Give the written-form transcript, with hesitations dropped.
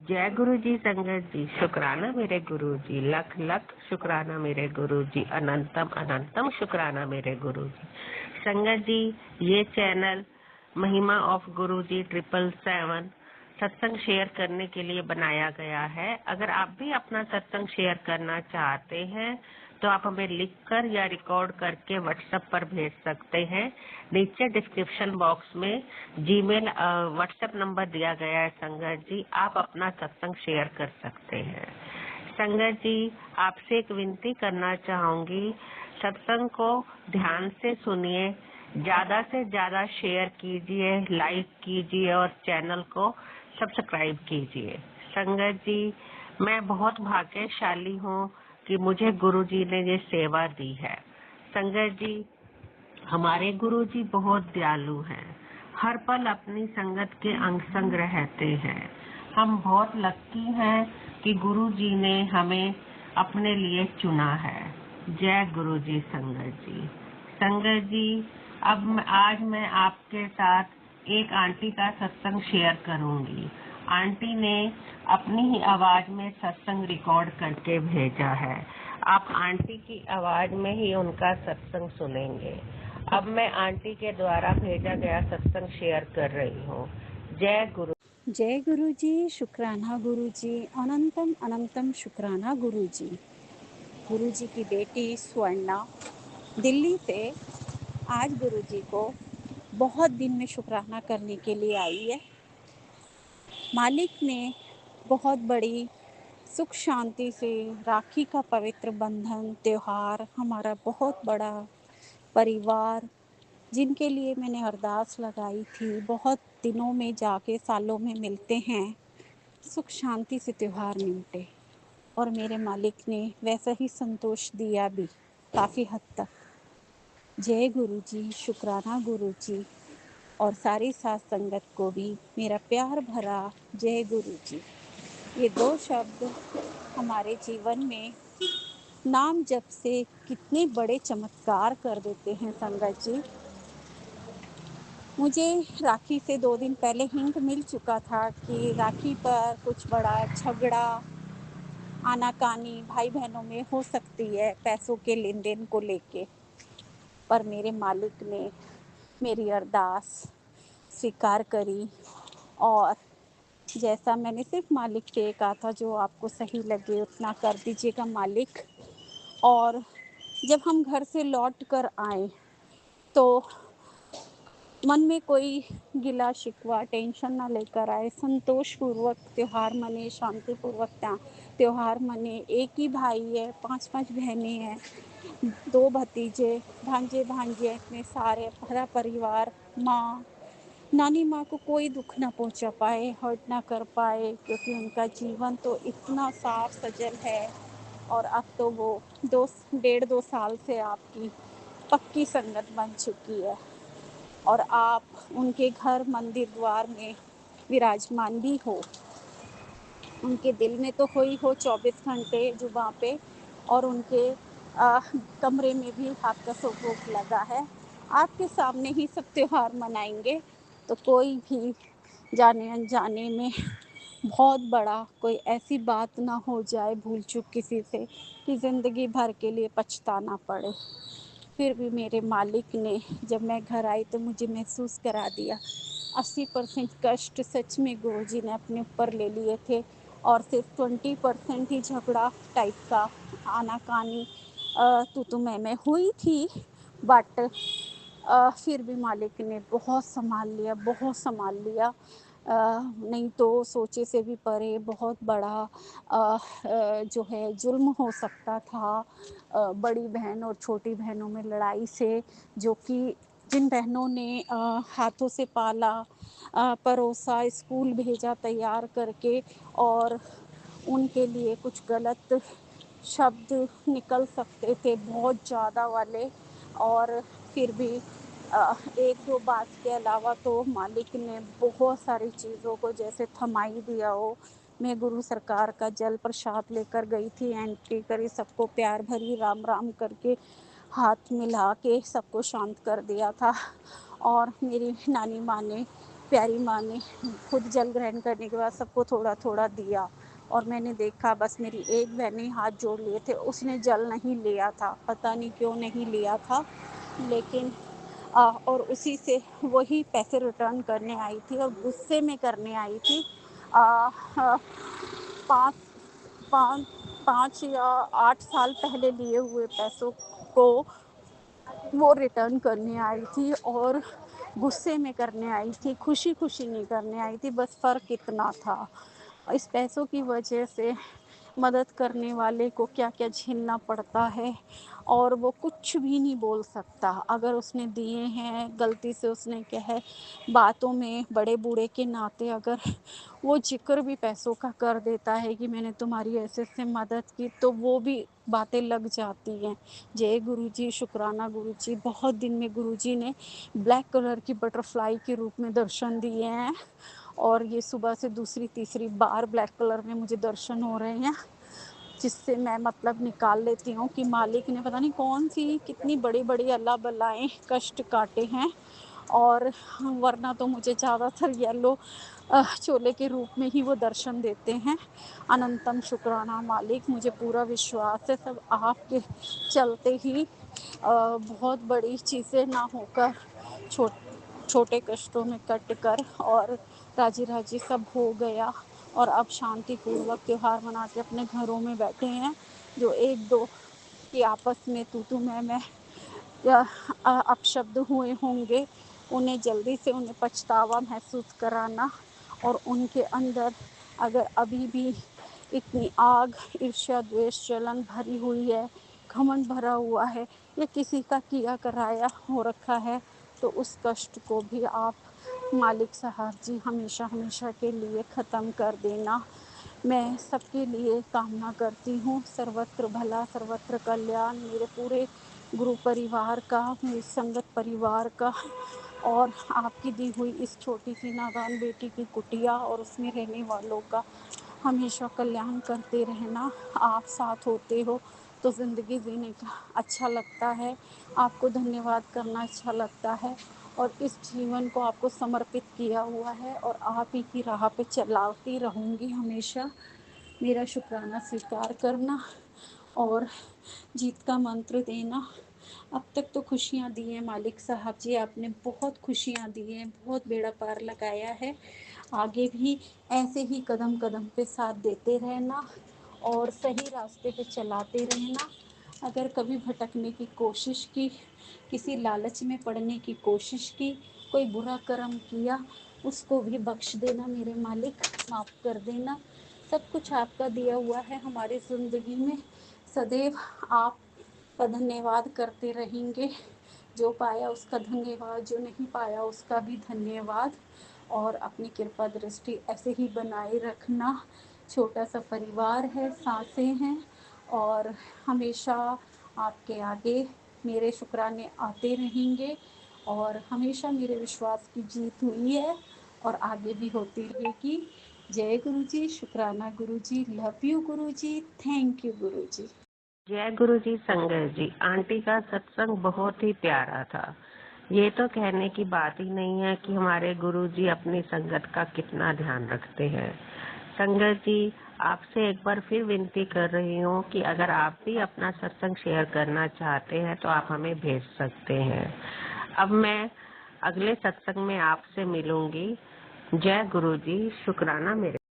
जय गुरु जी। संगत जी, शुक्राना मेरे गुरु जी, लख लख शुक्राना मेरे गुरु जी, अनंतम अनंतम शुक्राना मेरे गुरु जी। संगत जी, ये चैनल महिमा ऑफ गुरु जी 777 सत्संग शेयर करने के लिए बनाया गया है। अगर आप भी अपना सत्संग शेयर करना चाहते हैं तो आप हमें लिखकर या रिकॉर्ड करके व्हाट्सएप पर भेज सकते हैं। नीचे डिस्क्रिप्शन बॉक्स में जीमेल व्हाट्सएप नंबर दिया गया है। संगत जी, आप अपना सत्संग शेयर कर सकते हैं। संगत जी, आपसे एक विनती करना चाहूंगी, सत्संग को ध्यान से सुनिए, ज्यादा से ज्यादा शेयर कीजिए, लाइक कीजिए और चैनल को सब्सक्राइब कीजिए। संगत जी, मैं बहुत भाग्यशाली हूँ कि मुझे गुरु जी ने ये सेवा दी है। संगत जी, हमारे गुरु जी बहुत दयालु हैं, हर पल अपनी संगत के अंग संग रहते हैं। हम बहुत लकी हैं कि गुरु जी ने हमें अपने लिए चुना है। जय गुरु जी। संगत जी, संगत जी, आज मैं आपके साथ एक आंटी का सत्संग शेयर करूंगी। आंटी ने अपनी ही आवाज में सत्संग रिकॉर्ड करके भेजा है। आप आंटी की आवाज में ही उनका सत्संग सुनेंगे। अब मैं आंटी के द्वारा भेजा गया सत्संग शेयर कर रही हूँ। जय गुरु जी, शुक्राना गुरु जी, अनंतम अनंतम शुक्राना गुरु जी। गुरु जी की बेटी स्वर्णा दिल्ली से आज गुरु जी को बहुत दिन में शुक्राना करने के लिए आई है। मालिक ने बहुत बड़ी सुख शांति से राखी का पवित्र बंधन त्योहार, हमारा बहुत बड़ा परिवार जिनके लिए मैंने अरदास लगाई थी, बहुत दिनों में जाके सालों में मिलते हैं, सुख शांति से त्योहार निपटे और मेरे मालिक ने वैसा ही संतोष दिया भी काफ़ी हद तक। जय गुरु जी, शुक्राना गुरु जी और सारी साथ संगत को भी मेरा प्यार भरा जय गुरु जी। ये दो शब्द हमारे जीवन में नाम जप से कितने बड़े चमत्कार कर देते हैं संगत जी। मुझे राखी से 2 दिन पहले हिंट मिल चुका था कि राखी पर कुछ बड़ा झगड़ा आनाकानी भाई बहनों में हो सकती है पैसों के लेन देन को लेके, पर मेरे मालिक ने मेरी अरदास स्वीकार करी और जैसा मैंने सिर्फ मालिक से ये कहा था, जो आपको सही लगे उतना कर दीजिएगा मालिक। और जब हम घर से लौट कर आए तो मन में कोई गिला शिकवा टेंशन ना लेकर आए, संतोष पूर्वक त्योहार मने, शांति पूर्वक त्योहार मने। एक ही भाई है, 5-5 बहनें हैं, 2 भतीजे, भांजे भांजियाँ, इतने सारे भरा परिवार। माँ, नानी माँ को कोई दुख ना पहुंचा पाए, हर्ट ना कर पाए, क्योंकि उनका जीवन तो इतना साफ सजल है। और अब तो वो 1.5-2 साल से आपकी पक्की संगत बन चुकी है और आप उनके घर मंदिर द्वार में विराजमान भी हो। उनके दिल में तो हो 24 घंटे जुबां पे, और उनके कमरे में भी आपका स्वरूप लगा है। आपके सामने ही सब त्योहार मनाएंगे, तो कोई भी जाने अनजाने में बहुत बड़ा कोई ऐसी बात ना हो जाए भूल चूक किसी से कि ज़िंदगी भर के लिए पछताना पड़े। फिर भी मेरे मालिक ने जब मैं घर आई तो मुझे महसूस करा दिया 80% कष्ट सच में गुरुजी ने अपने ऊपर ले लिए थे और सिर्फ 20% ही झगड़ा टाइप का आनाकानी तू मैं हुई थी। बट फिर भी मालिक ने बहुत संभाल लिया, बहुत संभाल लिया। नहीं तो सोचे से भी परे बहुत बड़ा जो है जुल्म हो सकता था बड़ी बहन और छोटी बहनों में लड़ाई से, जो कि जिन बहनों ने हाथों से पाला, परोसा, स्कूल भेजा तैयार करके, और उनके लिए कुछ गलत शब्द निकल सकते थे बहुत ज़्यादा वाले। और फिर भी 1-2 बात के अलावा तो मालिक ने बहुत सारी चीज़ों को जैसे थमाई दिया हो। मैं गुरु सरकार का जल प्रसाद लेकर गई थी, एंट्री करी, सबको प्यार भरी राम राम करके हाथ मिला के सबको शांत कर दिया था। और मेरी नानी माँ ने प्यारी माँ ने खुद जल ग्रहण करने के बाद सबको थोड़ा थोड़ा दिया, और मैंने देखा बस मेरी एक बहन ने हाथ जोड़ लिए थे, उसने जल नहीं लिया था, पता नहीं क्यों नहीं लिया था। लेकिन और उसी से वही पैसे रिटर्न करने आई थी और गुस्से में करने आई थी। आ, आ, पाँच पाँच 5 या 8 साल पहले लिए हुए पैसों को वो रिटर्न करने आई थी, और गुस्से में करने आई थी, खुशी खुशी नहीं करने आई थी। बस फ़र्क इतना था। इस पैसों की वजह से मदद करने वाले को क्या क्या झेलना पड़ता है, और वो कुछ भी नहीं बोल सकता। अगर उसने दिए हैं, गलती से उसने क्या है बातों में बड़े बूढ़े के नाते अगर वो जिक्र भी पैसों का कर देता है कि मैंने तुम्हारी ऐसे ऐसे मदद की, तो वो भी बातें लग जाती हैं। जय गुरुजी, शुक्राना गुरुजी। बहुत दिन में गुरुजी ने ब्लैक कलर की बटरफ्लाई के रूप में दर्शन दिए हैं, और ये सुबह से दूसरी तीसरी बार ब्लैक कलर में मुझे दर्शन हो रहे हैं, जिससे मैं मतलब निकाल लेती हूँ कि मालिक ने पता नहीं कौन सी कितनी बड़ी बड़ी अल्लाह बलाएं कष्ट काटे हैं। और वरना तो मुझे ज़्यादातर येलो चोले के रूप में ही वो दर्शन देते हैं। अनंतम शुक्राना मालिक, मुझे पूरा विश्वास है सब आपके चलते ही बहुत बड़ी चीज़ें ना होकर छोटे कष्टों में कट कर और राजी राजी सब हो गया, और अब शांतिपूर्वक त्योहार मना के अपने घरों में बैठे हैं। जो एक दो की आपस में तू मैं या अपशब्द हुए होंगे, उन्हें जल्दी से उन्हें पछतावा महसूस कराना, और उनके अंदर अगर अभी भी इतनी आग, ईर्ष्या, द्वेष, जलन भरी हुई है, घमंड भरा हुआ है, या किसी का किया कराया हो रखा है, तो उस कष्ट को भी आप मालिक साहब जी हमेशा हमेशा के लिए ख़त्म कर देना। मैं सबके लिए कामना करती हूँ, सर्वत्र भला, सर्वत्र कल्याण, मेरे पूरे गुरु परिवार का, मेरी संगत परिवार का, और आपकी दी हुई इस छोटी सी नादान बेटी की कुटिया और उसमें रहने वालों का हमेशा कल्याण करते रहना। आप साथ होते हो तो ज़िंदगी जीने का अच्छा लगता है, आपको धन्यवाद करना अच्छा लगता है, और इस जीवन को आपको समर्पित किया हुआ है, और आप ही की राह पे चलाती रहूँगी हमेशा। मेरा शुक्राना स्वीकार करना और जीत का मंत्र देना। अब तक तो खुशियाँ दी हैं मालिक साहब जी, आपने बहुत खुशियाँ दी हैं, बहुत बेड़ा पार लगाया है। आगे भी ऐसे ही कदम कदम पे साथ देते रहना और सही रास्ते पे चलाते रहना। अगर कभी भटकने की कोशिश की, किसी लालच में पड़ने की कोशिश की, कोई बुरा कर्म किया, उसको भी बख्श देना मेरे मालिक, माफ़ कर देना। सब कुछ आपका दिया हुआ है हमारी ज़िंदगी में, सदैव आपका धन्यवाद करते रहेंगे। जो पाया उसका धन्यवाद, जो नहीं पाया उसका भी धन्यवाद, और अपनी कृपा दृष्टि ऐसे ही बनाए रखना। छोटा सा परिवार है, सांसें हैं, और हमेशा आपके आगे मेरे शुक्राने आते रहेंगे, और हमेशा मेरे विश्वास की जीत हुई है और आगे भी होती रहेगी। जय गुरु जी, शुक्राना गुरु जी, love you Guru ji, thank you गुरु जी। जय गुरु जी, संगत जी। आंटी का सत्संग बहुत ही प्यारा था। ये तो कहने की बात ही नहीं है कि हमारे गुरु जी अपनी संगत का कितना ध्यान रखते हैं। संगत जी, आपसे एक बार फिर विनती कर रही हूँ कि अगर आप भी अपना सत्संग शेयर करना चाहते हैं तो आप हमें भेज सकते हैं। अब मैं अगले सत्संग में आपसे मिलूंगी। जय गुरु जी, शुक्राना मेरे